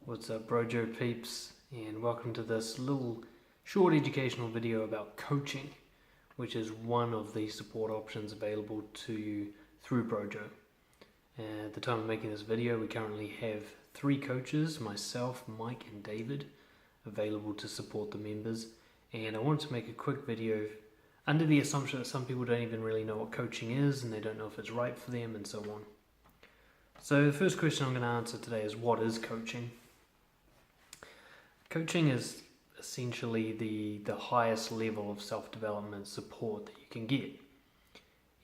What's up, Brojo peeps, and welcome to this little short educational video about coaching, which is one of the support options available to you through Brojo. At the time of making this video, we currently have 3 coaches, myself, Mike, and David, available to support the members. And I wanted to make a quick video under the assumption that some people don't even really know what coaching is, and they don't know if it's right for them, and so on. So the first question I'm going to answer today is, what is coaching? Coaching is essentially the highest level of self-development support that you can get.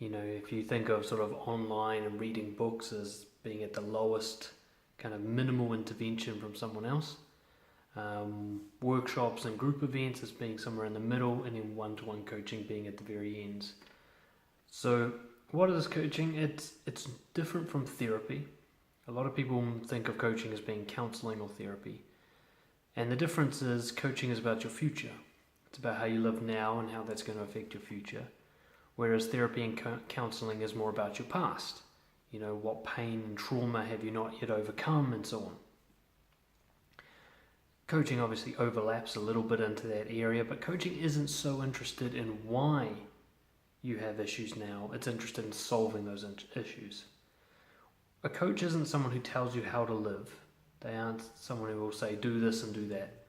You know, if you think of sort of online and reading books as being at the lowest kind of minimal intervention from someone else, workshops and group events as being somewhere in the middle, and then one-to-one coaching being at the very ends. So what is coaching? It's different from therapy. A lot of people think of coaching as being counseling or therapy. And the difference is coaching is about your future. It's about how you live now and how that's going to affect your future. Whereas therapy and counseling is more about your past. You know, what pain and trauma have you not yet overcome, and so on. Coaching obviously overlaps a little bit into that area, but coaching isn't so interested in why you have issues now. It's interested in solving those issues. A coach isn't someone who tells you how to live. They aren't someone who will say, do this and do that.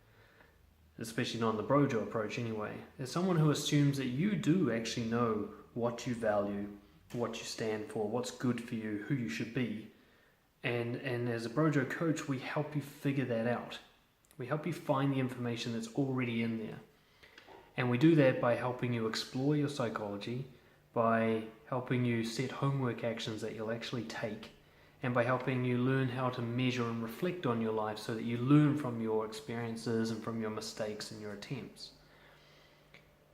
Especially not in the Brojo approach anyway. They're someone who assumes that you do actually know what you value, what you stand for, what's good for you, who you should be. And as a Brojo coach, we help you figure that out. We help you find the information that's already in there. And we do that by helping you explore your psychology, by helping you set homework actions that you'll actually take, and by helping you learn how to measure and reflect on your life so that you learn from your experiences and from your mistakes and your attempts.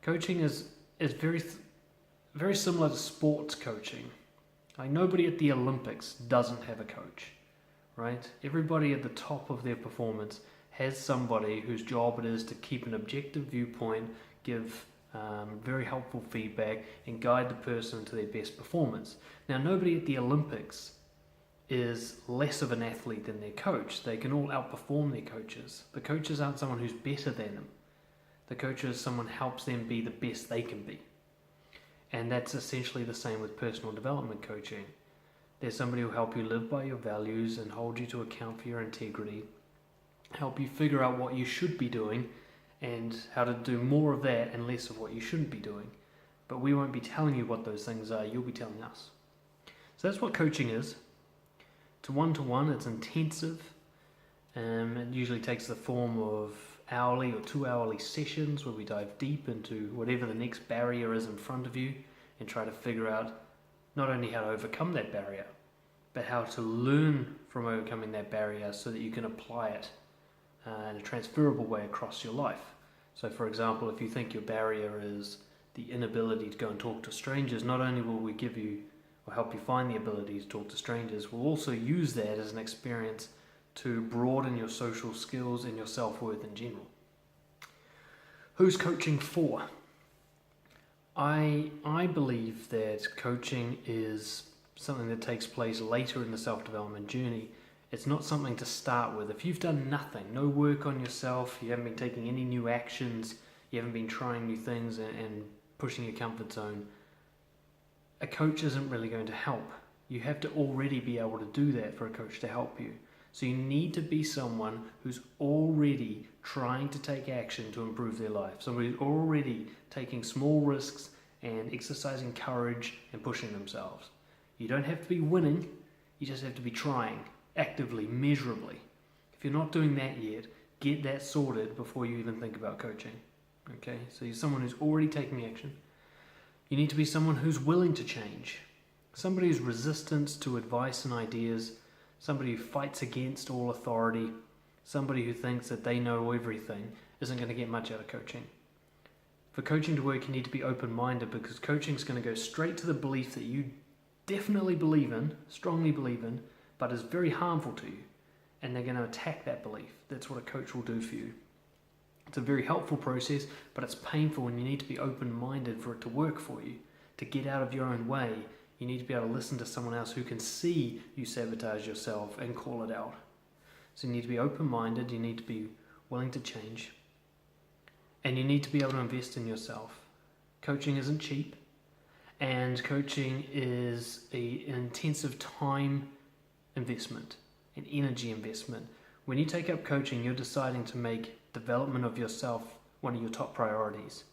Coaching is very similar to sports coaching. Like, nobody at the Olympics doesn't have a coach, right? Everybody at the top of their performance has somebody whose job it is to keep an objective viewpoint, give very helpful feedback, and guide the person to their best performance. Now, nobody at the Olympics is less of an athlete than their coach. They can all outperform their coaches. The coaches aren't someone who's better than them. The coach is someone who helps them be the best they can be. And that's essentially the same with personal development coaching. There's somebody who will help you live by your values and hold you to account for your integrity, help you figure out what you should be doing and how to do more of that and less of what you shouldn't be doing. But we won't be telling you what those things are, you'll be telling us. So that's what coaching is. To one-to-one, it's intensive. It usually takes the form of hourly or 2-hourly sessions where we dive deep into whatever the next barrier is in front of you and try to figure out not only how to overcome that barrier, but how to learn from overcoming that barrier so that you can apply it in a transferable way across your life. So for example, if you think your barrier is the inability to go and talk to strangers, not only will we give you or help you find the ability to talk to strangers, we'll also use that as an experience to broaden your social skills and your self-worth in general. Who's coaching for? I believe that coaching is something that takes place later in the self-development journey. It's not something to start with. If you've done nothing, no work on yourself, you haven't been taking any new actions, you haven't been trying new things and pushing your comfort zone, a coach isn't really going to help. You have to already be able to do that for a coach to help you. So you need to be someone who's already trying to take action to improve their life. Somebody who's already taking small risks and exercising courage and pushing themselves. You don't have to be winning, you just have to be trying, actively, measurably. If you're not doing that yet, get that sorted before you even think about coaching. Okay, so you're someone who's already taking action. You need to be someone who's willing to change, somebody who's resistant to advice and ideas, somebody who fights against all authority, somebody who thinks that they know everything isn't going to get much out of coaching. For coaching to work, you need to be open-minded, because coaching is going to go straight to the belief that you definitely believe in, strongly believe in, but is very harmful to you, and they're going to attack that belief. That's what a coach will do for you. It's a very helpful process, but it's painful, and you need to be open-minded for it to work for you. To get out of your own way, you need to be able to listen to someone else who can see you sabotage yourself and call it out. So you need to be open-minded, you need to be willing to change, and you need to be able to invest in yourself. Coaching isn't cheap, and coaching is an intensive time investment, an energy investment. When you take up coaching, you're deciding to make development of yourself one of your top priorities.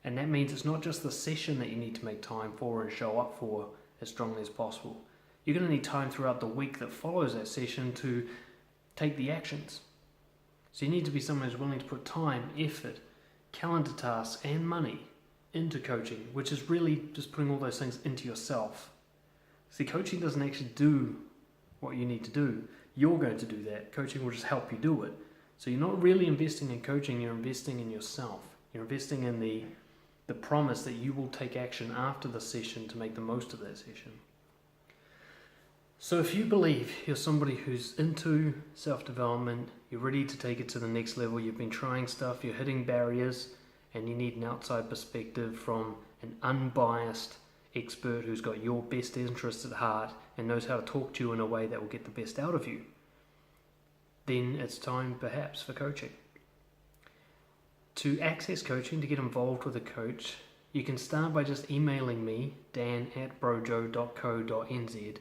And that means it's not just the session that you need to make time for and show up for as strongly as possible. You're going to need time throughout the week that follows that session to take the actions. So you need to be someone who's willing to put time, effort, calendar tasks, and money into coaching, which is really just putting all those things into yourself. See, coaching doesn't actually do what you need to do. You're going to do that. Coaching will just help you do it. So you're not really investing in coaching, you're investing in yourself. You're investing in the promise that you will take action after the session to make the most of that session. So if you believe you're somebody who's into self-development, you're ready to take it to the next level, you've been trying stuff, you're hitting barriers, and you need an outside perspective from an unbiased expert who's got your best interests at heart and knows how to talk to you in a way that will get the best out of you, then it's time perhaps for coaching. To access coaching, to get involved with a coach, you can start by just emailing me, dan@brojo.co.nz,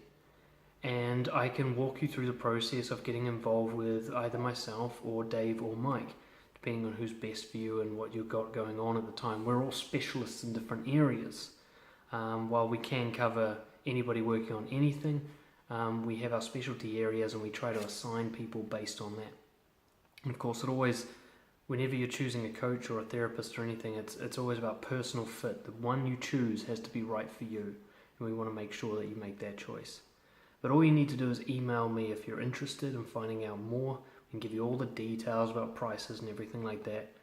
and I can walk you through the process of getting involved with either myself or Dave or Mike, depending on who's best for you and what you've got going on at the time. We're all specialists in different areas. While we can cover anybody working on anything, we have our specialty areas and we try to assign people based on that. And of course, whenever you're choosing a coach or a therapist or anything, it's always about personal fit. The one you choose has to be right for you, and we want to make sure that you make that choice. But all you need to do is email me if you're interested in finding out more. We can give you all the details about prices and everything like that.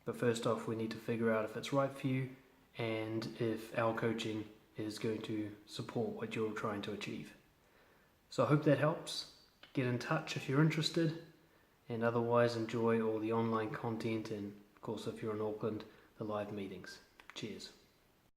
But first off, we need to figure out if it's right for you and if our coaching is going to support what you're trying to achieve. So I hope that helps. Get in touch if you're interested, and otherwise enjoy all the online content and, of course, if you're in Auckland, the live meetings. Cheers.